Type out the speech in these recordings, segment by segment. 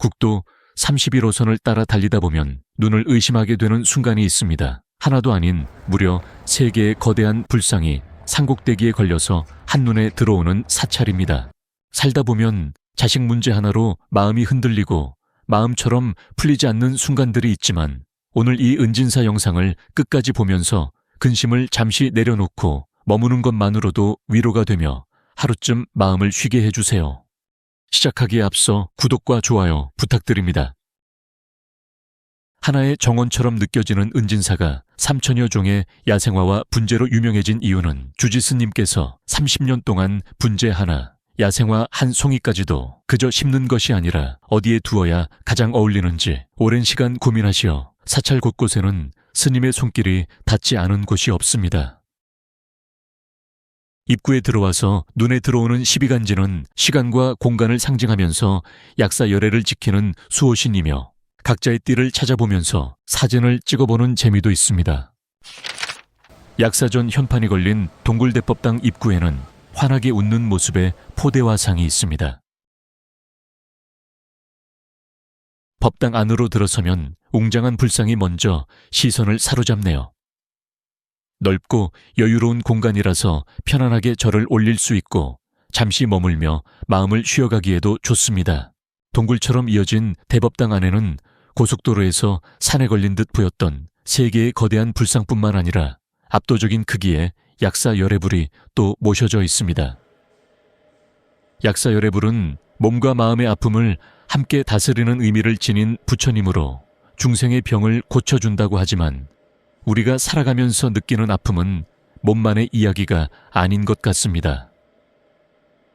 국도 31호선을 따라 달리다 보면 눈을 의심하게 되는 순간이 있습니다. 하나도 아닌 무려 3개의 거대한 불상이 산꼭대기에 걸려서 한눈에 들어오는 사찰입니다. 살다 보면 자식 문제 하나로 마음이 흔들리고 마음처럼 풀리지 않는 순간들이 있지만 오늘 이 은진사 영상을 끝까지 보면서 근심을 잠시 내려놓고 머무는 것만으로도 위로가 되며 하루쯤 마음을 쉬게 해주세요. 시작하기에 앞서 구독과 좋아요 부탁드립니다. 하나의 정원처럼 느껴지는 은진사가 3천여 종의 야생화와 분재로 유명해진 이유는 주지스님께서 30년 동안 분재 하나, 야생화 한 송이까지도 그저 심는 것이 아니라 어디에 두어야 가장 어울리는지 오랜 시간 고민하시어 사찰 곳곳에는 스님의 손길이 닿지 않은 곳이 없습니다. 입구에 들어와서 눈에 들어오는 12간지는 시간과 공간을 상징하면서 약사 열애를 지키는 수호신이며 각자의 띠를 찾아보면서 사진을 찍어보는 재미도 있습니다. 약사전 현판이 걸린 동굴대법당 입구에는 환하게 웃는 모습의 포대화상이 있습니다. 법당 안으로 들어서면 웅장한 불상이 먼저 시선을 사로잡네요. 넓고 여유로운 공간이라서 편안하게 절을 올릴 수 있고 잠시 머물며 마음을 쉬어가기에도 좋습니다. 동굴처럼 이어진 대법당 안에는 고속도로에서 산에 걸린 듯 보였던 3개의 거대한 불상뿐만 아니라 압도적인 크기의 약사 열애불이 또 모셔져 있습니다. 약사 열애불은 몸과 마음의 아픔을 함께 다스리는 의미를 지닌 부처님으로 중생의 병을 고쳐준다고 하지만 우리가 살아가면서 느끼는 아픔은 몸만의 이야기가 아닌 것 같습니다.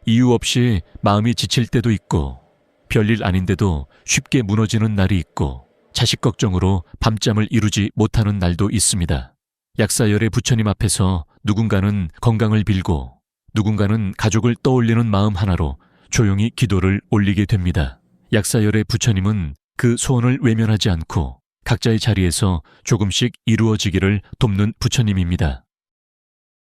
이유 없이 마음이 지칠 때도 있고 별일 아닌데도 쉽게 무너지는 날이 있고 자식 걱정으로 밤잠을 이루지 못하는 날도 있습니다. 약사열의 부처님 앞에서 누군가는 건강을 빌고 누군가는 가족을 떠올리는 마음 하나로 조용히 기도를 올리게 됩니다. 약사열의 부처님은 그 소원을 외면하지 않고 각자의 자리에서 조금씩 이루어지기를 돕는 부처님입니다.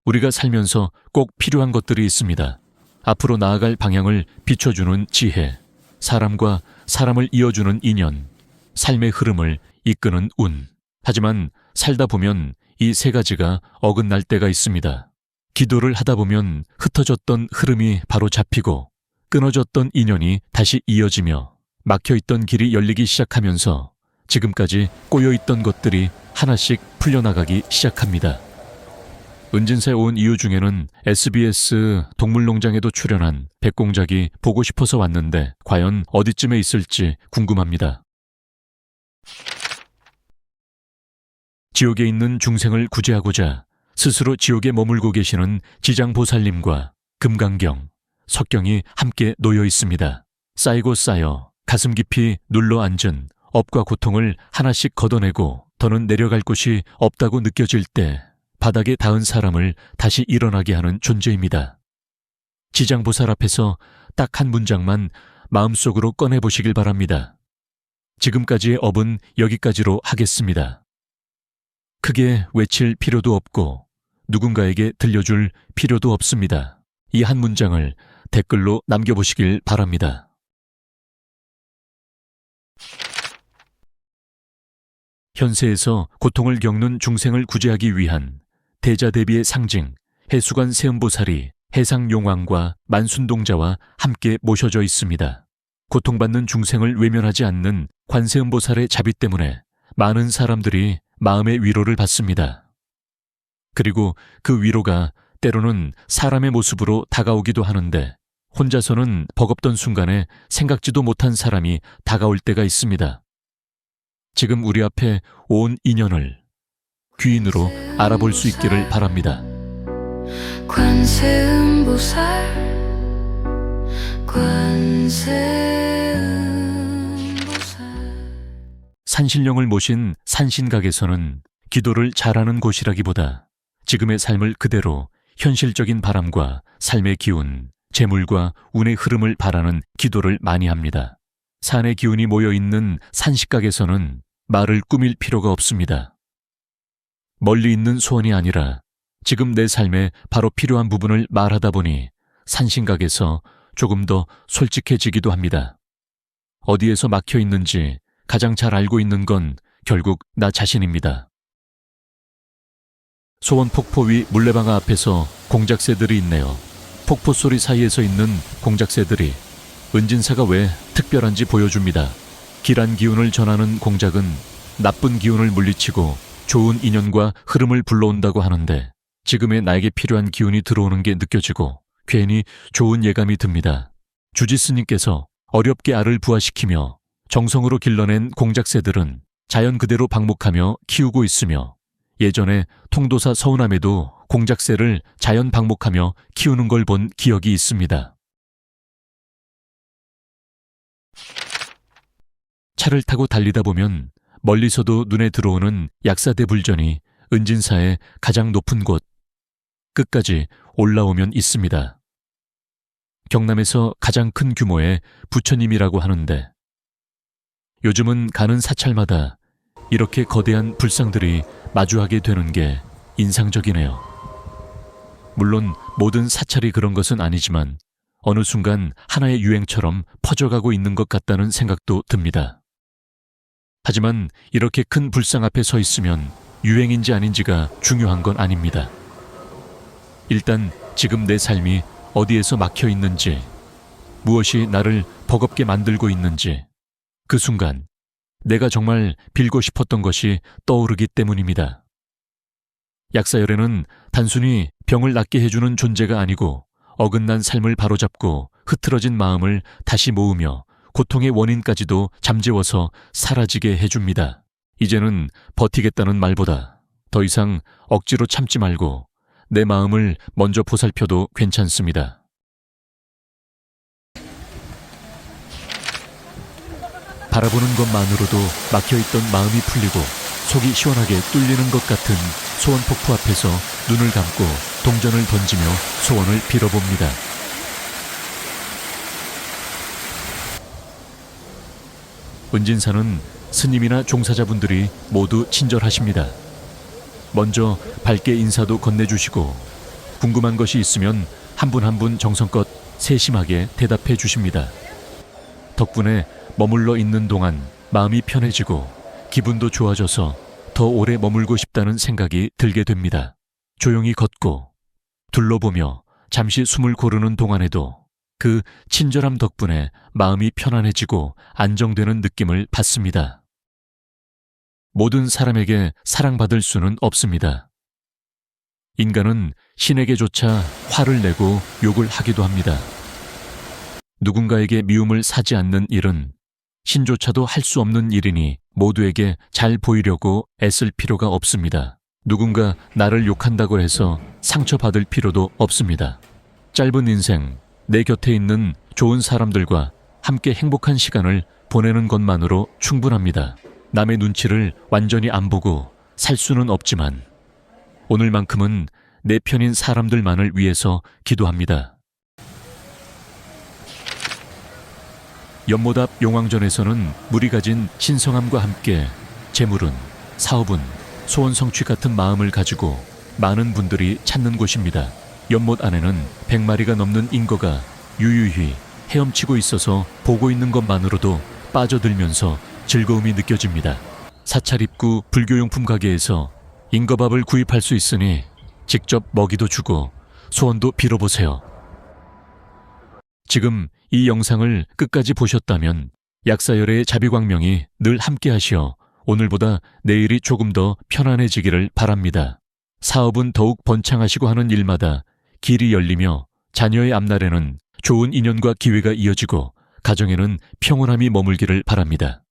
우리가 살면서 꼭 필요한 것들이 있습니다. 앞으로 나아갈 방향을 비춰주는 지혜, 사람과 사람을 이어주는 인연, 삶의 흐름을 이끄는 운. 하지만 살다 보면 이 3가지가 어긋날 때가 있습니다. 기도를 하다 보면 흩어졌던 흐름이 바로 잡히고 끊어졌던 인연이 다시 이어지며 막혀있던 길이 열리기 시작하면서 지금까지 꼬여있던 것들이 하나씩 풀려나가기 시작합니다. 은진사에 온 이유 중에는 SBS 동물농장에도 출연한 백공작이 보고 싶어서 왔는데 과연 어디쯤에 있을지 궁금합니다. 지옥에 있는 중생을 구제하고자 스스로 지옥에 머물고 계시는 지장보살님과 금강경, 석경이 함께 놓여 있습니다. 쌓이고 쌓여 가슴 깊이 눌러 앉은 업과 고통을 하나씩 걷어내고 더는 내려갈 곳이 없다고 느껴질 때 바닥에 닿은 사람을 다시 일어나게 하는 존재입니다. 지장보살 앞에서 딱 한 문장만 마음속으로 꺼내보시길 바랍니다. 지금까지의 업은 여기까지로 하겠습니다. 크게 외칠 필요도 없고 누군가에게 들려줄 필요도 없습니다. 이 한 문장을 댓글로 남겨보시길 바랍니다. 현세에서 고통을 겪는 중생을 구제하기 위한 대자대비의 상징 해수관 세음보살이 해상용왕과 만순동자와 함께 모셔져 있습니다. 고통받는 중생을 외면하지 않는 관세음보살의 자비 때문에 많은 사람들이 마음의 위로를 받습니다. 그리고 그 위로가 때로는 사람의 모습으로 다가오기도 하는데 혼자서는 버겁던 순간에 생각지도 못한 사람이 다가올 때가 있습니다. 지금 우리 앞에 온 인연을 귀인으로 알아볼 수 있기를 바랍니다. 산신령을 모신 산신각에서는 기도를 잘하는 곳이라기보다 지금의 삶을 그대로 현실적인 바람과 삶의 기운, 재물과 운의 흐름을 바라는 기도를 많이 합니다. 산의 기운이 모여있는 산식각에서는 말을 꾸밀 필요가 없습니다. 멀리 있는 소원이 아니라 지금 내 삶에 바로 필요한 부분을 말하다 보니 산신각에서 조금 더 솔직해지기도 합니다. 어디에서 막혀 있는지 가장 잘 알고 있는 건 결국 나 자신입니다. 소원 폭포 위 물레방아 앞에서 공작새들이 있네요. 폭포 소리 사이에서 있는 공작새들이 은진사가 왜 특별한지 보여줍니다. 길한 기운을 전하는 공작은 나쁜 기운을 물리치고 좋은 인연과 흐름을 불러온다고 하는데 지금의 나에게 필요한 기운이 들어오는 게 느껴지고 괜히 좋은 예감이 듭니다. 주지스님께서 어렵게 알을 부화시키며 정성으로 길러낸 공작새들은 자연 그대로 방목하며 키우고 있으며 예전에 통도사 서운함에도 공작새를 자연 방목하며 키우는 걸 본 기억이 있습니다. 차를 타고 달리다 보면 멀리서도 눈에 들어오는 약사대불전이 은진사의 가장 높은 곳 끝까지 올라오면 있습니다. 경남에서 가장 큰 규모의 부처님이라고 하는데 요즘은 가는 사찰마다 이렇게 거대한 불상들이 마주하게 되는 게 인상적이네요. 물론 모든 사찰이 그런 것은 아니지만 어느 순간 하나의 유행처럼 퍼져가고 있는 것 같다는 생각도 듭니다. 하지만 이렇게 큰 불상 앞에 서 있으면 유행인지 아닌지가 중요한 건 아닙니다. 일단 지금 내 삶이 어디에서 막혀 있는지, 무엇이 나를 버겁게 만들고 있는지 그 순간 내가 정말 빌고 싶었던 것이 떠오르기 때문입니다. 약사열애는 단순히 병을 낫게 해주는 존재가 아니고 어긋난 삶을 바로잡고 흐트러진 마음을 다시 모으며 고통의 원인까지도 잠재워서 사라지게 해줍니다. 이제는 버티겠다는 말보다 더 이상 억지로 참지 말고 내 마음을 먼저 보살펴도 괜찮습니다. 바라보는 것만으로도 막혀있던 마음이 풀리고 속이 시원하게 뚫리는 것 같은 소원폭포 앞에서 눈을 감고 동전을 던지며 소원을 빌어봅니다. 은진사는 스님이나 종사자분들이 모두 친절하십니다. 먼저 밝게 인사도 건네주시고 궁금한 것이 있으면 한 분 한 분 정성껏 세심하게 대답해 주십니다. 덕분에 머물러 있는 동안 마음이 편해지고 기분도 좋아져서 더 오래 머물고 싶다는 생각이 들게 됩니다. 조용히 걷고 둘러보며 잠시 숨을 고르는 동안에도 그 친절함 덕분에 마음이 편안해지고 안정되는 느낌을 받습니다. 모든 사람에게 사랑받을 수는 없습니다. 인간은 신에게조차 화를 내고 욕을 하기도 합니다. 누군가에게 미움을 사지 않는 일은 신조차도 할 수 없는 일이니 모두에게 잘 보이려고 애쓸 필요가 없습니다. 누군가 나를 욕한다고 해서 상처받을 필요도 없습니다. 짧은 인생, 내 곁에 있는 좋은 사람들과 함께 행복한 시간을 보내는 것만으로 충분합니다. 남의 눈치를 완전히 안 보고 살 수는 없지만 오늘만큼은 내 편인 사람들만을 위해서 기도합니다. 연못 앞 용왕전에서는 물이 가진 신성함과 함께 재물은, 사업은, 소원 성취 같은 마음을 가지고 많은 분들이 찾는 곳입니다. 연못 안에는 100마리가 넘는 잉거가 유유히 헤엄치고 있어서 보고 있는 것만으로도 빠져들면서 즐거움이 느껴집니다. 사찰 입구 불교용품 가게에서 잉거밥을 구입할 수 있으니 직접 먹이도 주고 소원도 빌어보세요. 지금 이 영상을 끝까지 보셨다면 약사열애의 자비광명이 늘 함께하시어 오늘보다 내일이 조금 더 편안해지기를 바랍니다. 사업은 더욱 번창하시고 하는 일마다 길이 열리며 자녀의 앞날에는 좋은 인연과 기회가 이어지고 가정에는 평온함이 머물기를 바랍니다.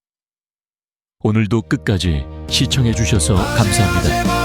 오늘도 끝까지 시청해 주셔서 감사합니다.